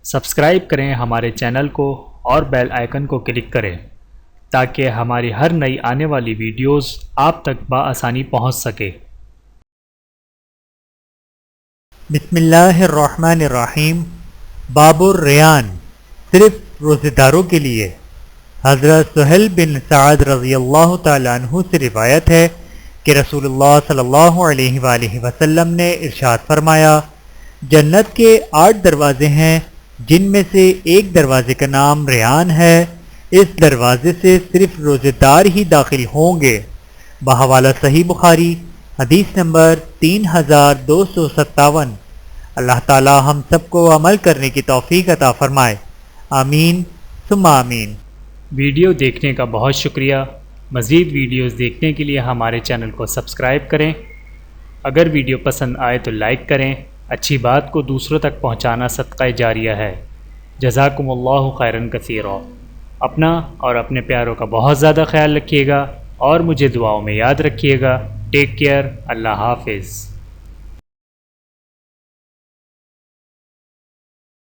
Subscribe کریں ہمارے channel کو اور بیل آئیکن کو کلک کریں تاکہ ہماری ہر نئی آنے والی ویڈیوز آپ تک بآسانی پہنچ سکے۔ بسم اللہ الرحمن الرحیم۔ باب الریان، صرف روزے داروں کے لیے۔ حضرت سہیل بن سعد رضی اللہ تعالیٰ عنہ سے روایت ہے کہ رسول اللہ صلی اللہ علیہ وآلہ وسلم نے ارشاد فرمایا، جنت کے 8 دروازے ہیں جن میں سے ایک دروازے کا نام ریان ہے، اس دروازے سے صرف روزے دار ہی داخل ہوں گے۔ بحوالہ صحیح بخاری، حدیث نمبر 3257۔ اللہ تعالی ہم سب کو عمل کرنے کی توفیق عطا فرمائے، آمین ثم آمین۔ ویڈیو دیکھنے کا بہت شکریہ۔ مزید ویڈیوز دیکھنے کے لیے ہمارے چینل کو سبسکرائب کریں۔ اگر ویڈیو پسند آئے تو لائک کریں۔ اچھی بات کو دوسروں تک پہنچانا صدقہ جاریہ ہے۔ جزاکم اللہ خیرا کثیرا۔ اپنا اور اپنے پیاروں کا بہت زیادہ خیال رکھیے گا اور مجھے دعاؤں میں یاد رکھیے گا۔ Take care. اللہ حافظ۔